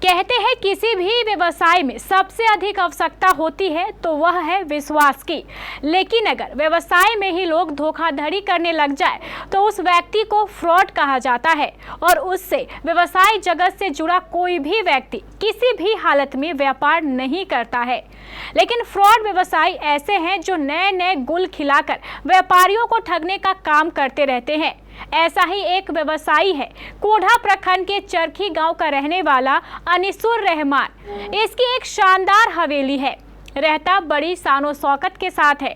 कहते हैं किसी भी व्यवसाय में सबसे अधिक आवश्यकता होती है तो वह है विश्वास की। लेकिन अगर व्यवसाय में ही लोग धोखाधड़ी करने लग जाए तो उस व्यक्ति को फ्रॉड कहा जाता है और उससे व्यवसाय जगत से जुड़ा कोई भी व्यक्ति किसी भी हालत में व्यापार नहीं करता है। लेकिन फ्रॉड व्यवसायी ऐसे हैं जो नए नए गुल खिलाकर व्यापारियों को ठगने का काम करते रहते हैं। ऐसा ही एक व्यवसायी है कोढ़ा प्रखंड के चरखी गांव का रहने वाला अनिसुर रहमान। इसकी एक शानदार हवेली है, रहता बड़ी शानो शौकत के साथ है।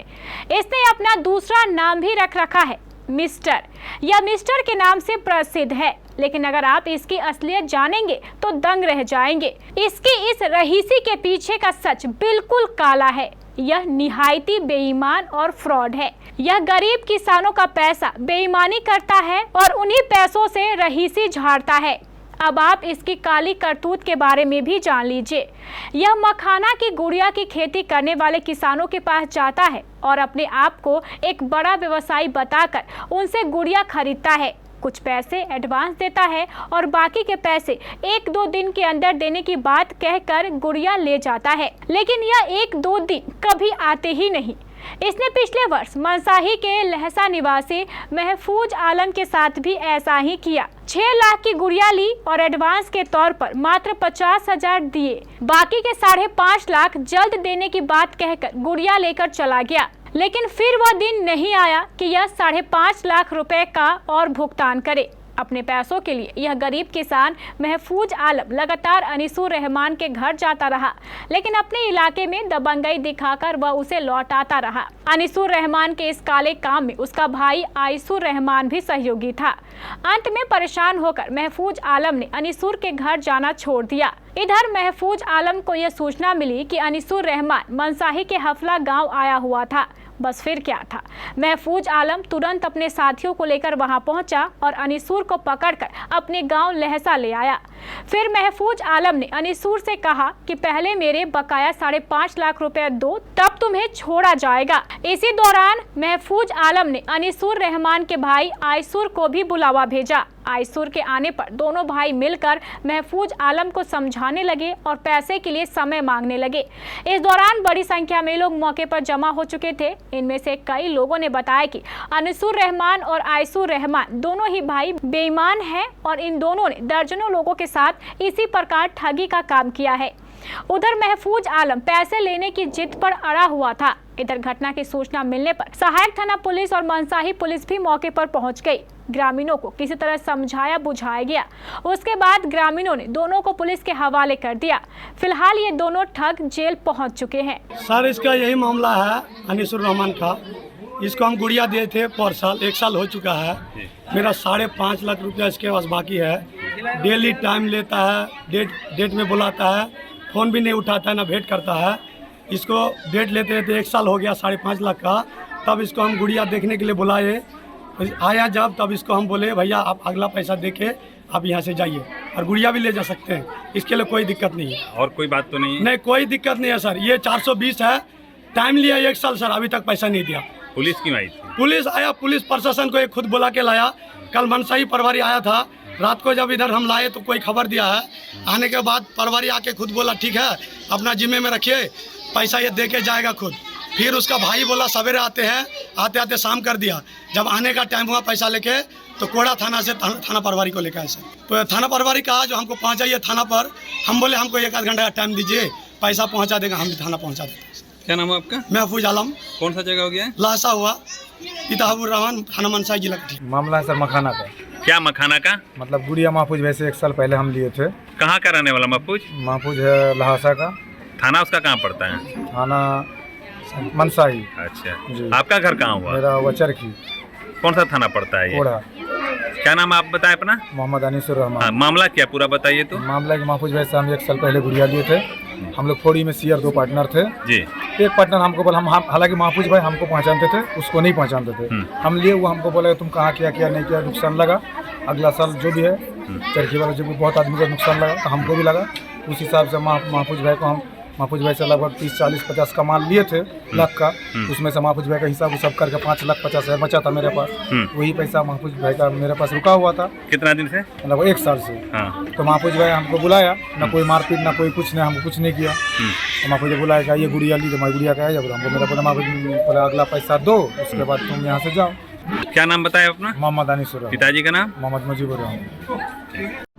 इसने अपना दूसरा नाम भी रख रखा है मिस्टर। यह मिस्टर के नाम से प्रसिद्ध है, लेकिन अगर आप इसकी असलियत जानेंगे तो दंग रह जाएंगे। इसकी इस रहीसी के पीछे का सच बिल्कुल काला है। यह निहायती बेईमान और फ्रॉड है। यह गरीब किसानों का पैसा बेईमानी करता है और उन्हीं पैसों से रहीसी झाड़ता है। अब आप इसकी काली करतूत के बारे में भी जान लीजिए। यह मखाना की गुड़िया की खेती करने वाले किसानों के पास जाता है और अपने आप को एक बड़ा व्यवसायी बताकर उनसे गुड़िया खरीदता है। कुछ पैसे एडवांस देता है और बाकी के पैसे 1-2 दिन के अंदर देने की बात कहकर गुड़िया ले जाता है। लेकिन यह 1-2 दिन कभी आते ही नहीं। इसने पिछले वर्ष मनसाही के लहसा निवासी महफूज आलम के साथ भी ऐसा ही किया। 6 लाख की गुड़िया ली और एडवांस के तौर पर मात्र 50,000 दिए। बाकी के 5.5 लाख जल्द देने की बात कहकर गुड़िया लेकर चला गया। लेकिन फिर वह दिन नहीं आया कि यह 5.5 लाख रुपए का और भुगतान करे। अपने पैसों के लिए यह गरीब किसान महफूज आलम लगातार अनिसुर रहमान के घर जाता रहा, लेकिन अपने इलाके में दबंगई दिखाकर वह उसे लौटाता रहा। अनिसुर रहमान के इस काले काम में उसका भाई आइसुर रहमान भी सहयोगी था। अंत में परेशान होकर महफूज आलम ने अनिसुर के घर जाना छोड़ दिया। इधर महफूज आलम को यह सूचना मिली कि अनिसुर रहमान मनसाही के हफला गाँव आया हुआ था। बस फिर क्या था, महफूज आलम तुरंत अपने साथियों को लेकर वहां पहुंचा और अनिसुर को पकड़कर अपने गांव लहसा ले आया। फिर महफूज आलम ने अनिसुर से कहा कि पहले मेरे बकाया 5.5 लाख रुपए दो, तब तुम्हें छोड़ा जाएगा। इसी दौरान महफूज आलम ने अनिसुर रहमान के भाई आइसुर को भी बुलावा भेजा। आइसुर के आने पर दोनों भाई मिलकर महफूज आलम को समझाने लगे और पैसे के लिए समय मांगने लगे। इस दौरान बड़ी संख्या में लोग मौके पर जमा हो चुके थे। इनमें से कई लोगों ने बताया कि अनिसुर रहमान और आइसुर रहमान दोनों ही भाई बेईमान हैं और इन दोनों ने दर्जनों लोगों के साथ इसी प्रकार ठगी का काम किया है। उधर महफूज आलम पैसे लेने की जिद पर अड़ा हुआ था। इधर घटना की सूचना मिलने पर सहायक थाना पुलिस और मनसाही पुलिस भी मौके पर पहुंच गई। ग्रामीणों को किसी तरह समझाया बुझाया गया। उसके बाद ग्रामीणों ने दोनों को पुलिस के हवाले कर दिया। फिलहाल ये दोनों ठग जेल पहुंच चुके हैं। सर, इसका यही मामला है अनिसुर रहमान का। इसको हम गुड़िया दिए थे पर साल, 1 साल हो चुका है। मेरा 5.5 लाख रुपया इसके पास बाकी है। डेली टाइम लेता है, डेट में बुलाता है, फ़ोन भी नहीं उठाता है, ना भेंट करता है। इसको डेट लेते लेते 1 साल हो गया 5.5 लाख का। तब इसको हम गुड़िया देखने के लिए बुलाए, आया जब तब इसको हम बोले भैया आप अगला पैसा देके आप यहाँ से जाइए और गुड़िया भी ले जा सकते हैं, इसके लिए कोई दिक्कत नहीं है। और कोई बात तो नहीं है? नहीं, कोई दिक्कत नहीं है सर। ये 420 है, टाइम लिया 1 साल सर, अभी तक पैसा नहीं दिया। पुलिस क्यों आई थी? पुलिस आया, पुलिस प्रशासन को खुद बुला के लाया। कल मनसाही प्रभारी आया था, रात को जब इधर हम लाए तो कोई खबर दिया है। आने के बाद प्रभारी आके खुद बोला ठीक है अपना जिम्मे में रखिए, पैसा ये दे के जाएगा खुद। फिर उसका भाई बोला सवेरे आते हैं, आते आते शाम कर दिया। जब आने का टाइम हुआ पैसा लेके तो कोड़ा थाना से थाना प्रभारी को लेकर आए सर। तो थाना प्रभारी कहा जो हमको पहुंचाइए थाना पर। हम बोले हमको 1 आध घंटा का टाइम दीजिए, पैसा पहुंचा देगा, हम भी थाना पहुंचा देंगे। क्या नाम है आपका? महफूज आलम। कौन सा जगह हो गया? लाशा हुआ, इताहुर रहमान, थाना मनसाही जिला का। मामला है सर मखाना का। क्या मखाना का? मतलब गुड़िया महफूज वैसे 1 साल पहले हम लिए थे। कहाँ का रहने वाला महफूज? महफूज है लहासा का। थाना उसका कहाँ पड़ता है? थाना मनसाही। अच्छा, आपका घर कहाँ हुआ? मेरा वचर की। कौन सा थाना पड़ता है ये? कोढ़ा। क्या नाम आप बताए अपना? मोहम्मद अनिसुर रहमान। मामला क्या पूरा बताइए तो। मामला कि महफूज वैसे हम 1 साल पहले गुड़िया लिए थे। हम लोग फोड़ी में सीआर 2 पार्टनर थे जी। एक पार्टनर हमको बोला, हम हालांकि महफूज भाई हमको पहचानते थे, उसको नहीं पहचानते थे। हम लिए, वो हमको बोला तुम कहाँ किया नहीं किया, नुकसान लगा। अगला साल जो भी है चरखी वाला जो भी बहुत आदमी का नुकसान लगा तो हमको भी लगा। उस हिसाब से महफूज भाई को हम महफूज भाई से लगभग 30, 40, 50 का माल लिए थे लाख का। उसमें से महफूज भाई का हिसाब सब करके 5,50,000 बचा था मेरे पास। वही पैसा महफूज भाई का मेरे पास रुका हुआ था कितना दिन से? लगभग 1 साल से। हाँ। तो महफूज भाई हमको बुलाया, ना कोई मारपीट ना कोई कुछ नहीं, हमको कुछ नहीं किया। तो महफूज भाई बुलाया कि ये गुड़िया ली, तो मैं गुड़िया का है जब हमको मेरा बोला महफूज बोला अगला पैसा दो, उसके बाद तुम यहाँ से जाओ। क्या नाम बताया अपना? मोहम्मद अनीसुर, पिताजी का नाम? मोहम्मद मुजीबुर रहमान।